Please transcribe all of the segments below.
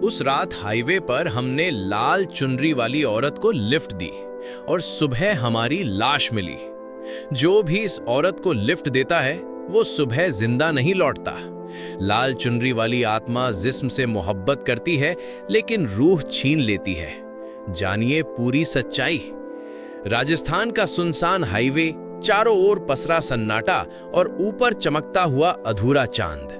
उस रात हाईवे पर हमने लाल चुनरी वाली औरत को लिफ्ट दी और सुबह हमारी लाश मिली। जो भी इस औरत को लिफ्ट देता है वो सुबह जिंदा नहीं लौटता। लाल चुनरी वाली आत्मा जिस्म से मोहब्बत करती है लेकिन रूह छीन लेती है। जानिए पूरी सच्चाई। राजस्थान का सुनसान हाईवे, चारों ओर पसरा सन्नाटा और ऊपर चमकता हुआ अधूरा चांद।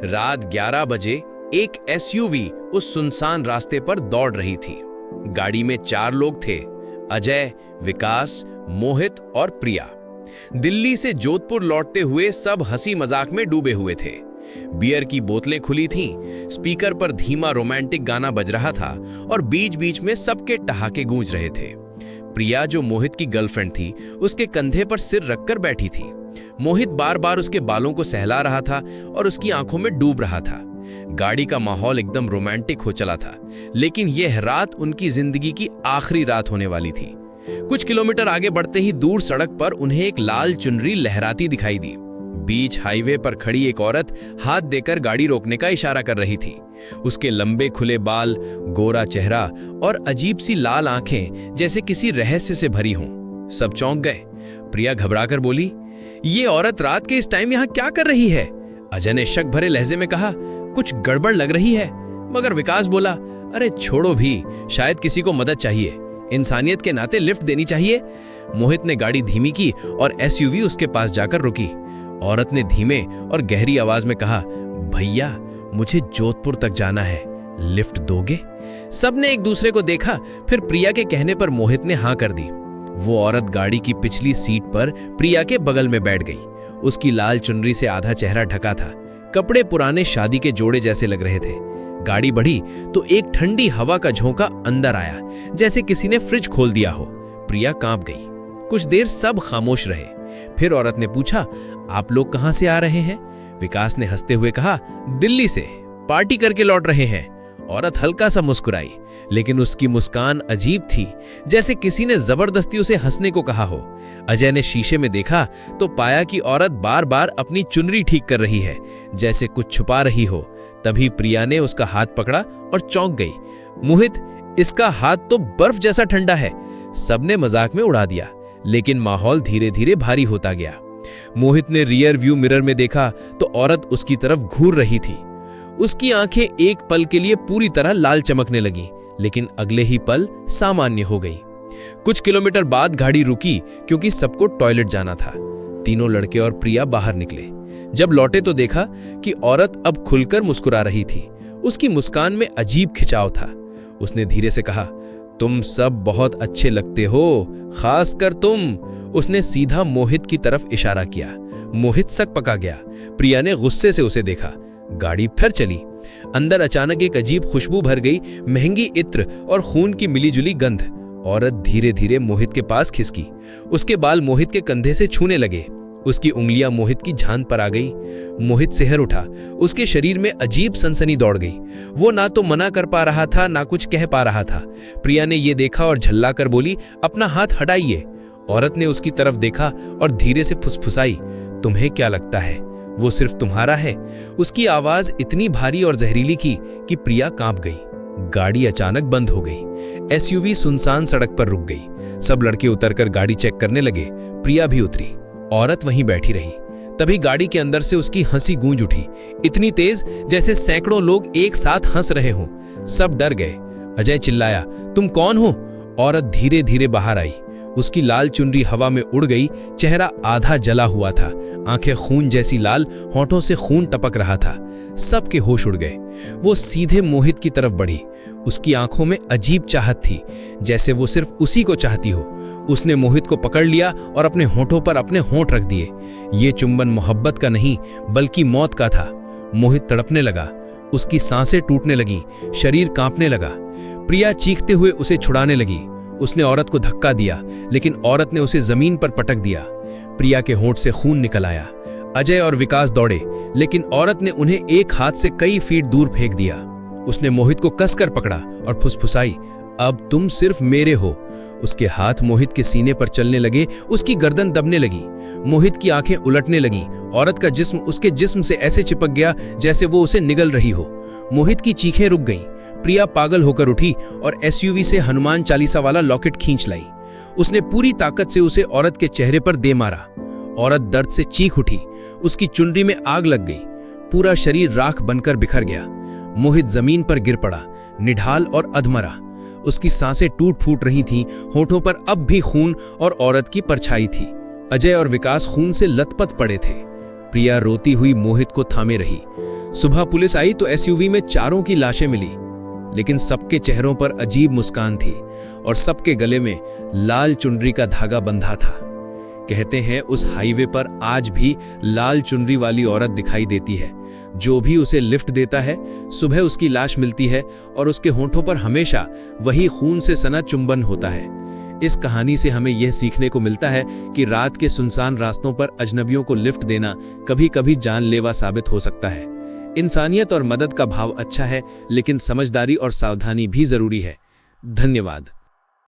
रात 11 बजे एक एसयूवी उस सुनसान रास्ते पर दौड़ रही थी। गाड़ी में 4 लोग थे, अजय, विकास, मोहित और प्रिया। दिल्ली से जोधपुर लौटते हुए सब हंसी मजाक में डूबे हुए थे। बियर की बोतलें खुली थीं, स्पीकर पर धीमा रोमांटिक गाना बज रहा था और बीच बीच में सबके ठहाके गूंज रहे थे। प्रिया, जो मोहित की गर्लफ्रेंड थी, उसके कंधे पर सिर रखकर बैठी थी। मोहित बार बार उसके बालों को सहला रहा था और उसकी आंखों में डूब रहा था। गाड़ी का माहौल एकदम रोमांटिक हो चला था, लेकिन यह रात उनकी जिंदगी की आखिरी रात होने वाली थी। कुछ किलोमीटर आगे बढ़ते ही दूर सड़क पर उन्हें एक लाल चुनरी लहराती दिखाई दी। बीच हाईवे पर खड़ी एक औरत हाथ देकर गाड़ी रोकने का इशारा कर रही थी। उसके लंबे खुले बाल, गोरा चेहरा और अजीब सी लाल आंखें जैसे किसी रहस्य से भरी हों। सब चौंक गए। प्रिया घबराकर बोली, ये औरत रात के इस टाइम यहाँ क्या कर रही है? अजय ने शक भरे लहजे में कहा, कुछ गड़बड़ लग रही है। मगर विकास बोला, अरे छोड़ो भी, शायद किसी को मदद चाहिए, इंसानियत के नाते लिफ्ट देनी चाहिए। मोहित ने गाड़ी धीमी की और एसयूवी उसके पास जाकर रुकी। औरत ने धीमे और गहरी आवाज में कहा, भैया मुझे जोधपुर तक जाना है, लिफ्ट दोगे? सबने एक दूसरे को देखा, फिर प्रिया के कहने पर मोहित ने हाँ कर दी। वो औरत गाड़ी की पिछली सीट पर प्रिया के बगल में बैठ गई। उसकी लाल चुनरी से आधा चेहरा ढका था। कपड़े पुराने शादी के जोड़े जैसे लग रहे थे। गाड़ी बढ़ी तो एक ठंडी हवा का झोंका अंदर आया, जैसे किसी ने फ्रिज खोल दिया हो। प्रिया कांप गई। कुछ देर सब खामोश रहे। फिर औरत ने पूछा, आप लोग कहां से आ रहे हैं? विकास ने हंसते हुए कहा, दिल्ली से, पार्टी करके लौट रहे हैं। औरत हल्का सा मुस्कुराई, लेकिन उसकी मुस्कान अजीब थी, जैसे किसी ने जबरदस्ती उसे हंसने को कहा हो। अजय ने शीशे में देखा तो पाया कि औरत बार बार अपनी चुनरी ठीक कर रही है, जैसे कुछ छुपा रही हो। तभी प्रिया ने उसका हाथ पकड़ा और चौंक गई। मोहित, इसका हाथ तो बर्फ जैसा ठंडा है। सबने मजाक में उड़ा दिया, लेकिन माहौल धीरे धीरे भारी होता गया। मोहित ने रियर व्यू मिरर में देखा तो औरत उसकी तरफ घूर रही थी। उसकी आंखें एक पल के लिए पूरी तरह लाल चमकने लगीं, लेकिन अगले ही पल सामान्य हो गई। कुछ किलोमीटर बाद गाड़ी रुकी क्योंकि सबको टॉयलेट जाना था। तीनों लड़के और प्रिया बाहर निकले। जब लौटे तो देखा कि औरत अब खुलकर मुस्कुरा रही थी। उसकी मुस्कान में अजीब खिंचाव था। उसने धीरे से कहा, तुम सब बहुत अच्छे लगते हो, खासकर तुम। उसने सीधा मोहित की तरफ इशारा किया। मोहित सक पका गया। प्रिया ने गुस्से से उसे देखा। गाड़ी फिर चली। अंदर अचानक एक अजीब खुशबू भर गई, महंगी इत्र और खून की मिलीजुली गंध। औरत धीरे धीरे मोहित के पास खिसकी। उसके बाल मोहित के कंधे से छूने लगे। उसकी उंगलियां मोहित की झांद पर आ गई। मोहित सिहर उठा। उसके शरीर में अजीब सनसनी दौड़ गई। वो ना तो मना कर पा रहा था, ना कुछ कह पा रहा था। प्रिया ने यह देखा और झल्लाकर बोली, अपना हाथ हटाइए। औरत ने उसकी तरफ देखा और धीरे से फुसफुसाई, तुम्हें क्या लगता है वो सिर्फ तुम्हारा है? उसकी आवाज इतनी भारी और जहरीली की कि प्रिया कांप गई। गाड़ी अचानक बंद हो गई। एसयूवी सुनसान सड़क पर रुक गई। सब लड़के उतरकर गाड़ी चेक करने लगे। प्रिया भी उतरी। औरत वहीं बैठी रही। तभी गाड़ी के अंदर से उसकी हंसी गूंज उठी, इतनी तेज जैसे सैकड़ों लोग एक साथ हंस रहे हों। सब डर गए। अजय चिल्लाया, तुम कौन हो? औरत धीरे धीरे बाहर आई। उसकी लाल चुनरी हवा में उड़ गई। चेहरा आधा जला हुआ था, आंखें खून जैसी लाल, होंठों से खून टपक रहा था। सबके होश उड़ गए। वो सीधे मोहित की तरफ बढ़ी। उसकी आंखों में अजीब चाहत थी, जैसे वो सिर्फ उसी को चाहती हो। उसने मोहित को पकड़ लिया और अपने होंठों पर अपने होंठ रख दिए। ये चुंबन मोहब्बत का नहीं, बल्कि मौत का था। मोहित तड़पने लगा। उसकी सांसें टूटने लगी, शरीर कांपने लगा। प्रिया चीखते हुए उसे छुड़ाने लगी। उसने औरत को धक्का दिया, लेकिन औरत ने उसे जमीन पर पटक दिया। प्रिया के होंठ से खून निकल आया। अजय और विकास दौड़े, लेकिन औरत ने उन्हें एक हाथ से कई फीट दूर फेंक दिया। उसने मोहित को कसकर पकड़ा और फुसफुसाई, अब तुम सिर्फ मेरे हो। उसके हाथ मोहित के सीने पर चलने लगे, उसकी गर्दन दबने लगी। मोहित की आंखें उलटने लगी। औरत का जिस्म उसके जिस्म से ऐसे चिपक गया जैसे वो उसे निगल रही हो। मोहित की चीखें रुक गईं। प्रिया पागल होकर उठी और एसयूवी से हनुमान चालीसा वाला लॉकेट खींच लाई। उसने पूरी ताकत से उसे औरत के चेहरे पर दे मारा। औरत दर्द से चीख उठी। उसकी चुनरी में आग लग गई। पूरा शरीर राख बनकर बिखर गया। मोहित जमीन पर गिर पड़ा, निढाल और अधमरा। उसकी सांसें टूट फूट रही थीं, होठों पर अब भी खून और औरत की परछाई थी। अजय और विकास खून से लथपथ पड़े थे। प्रिया रोती हुई मोहित को थामे रही। सुबह पुलिस आई तो एसयूवी में चारों की लाशें मिली, लेकिन सबके चेहरों पर अजीब मुस्कान थी और सबके गले में लाल चुनरी का धागा बंधा था। कहते हैं उस हाईवे पर आज भी लाल चुनरी वाली औरत दिखाई देती है। जो भी उसे लिफ्ट देता है, सुबह उसकी लाश मिलती है और उसके होंठों पर हमेशा वही खून से सना चुंबन होता है। इस कहानी से हमें यह सीखने को मिलता है कि रात के सुनसान रास्तों पर अजनबियों को लिफ्ट देना कभी कभी जानलेवा साबित हो सकता है। इंसानियत और मदद का भाव अच्छा है, लेकिन समझदारी और सावधानी भी जरूरी है। धन्यवाद।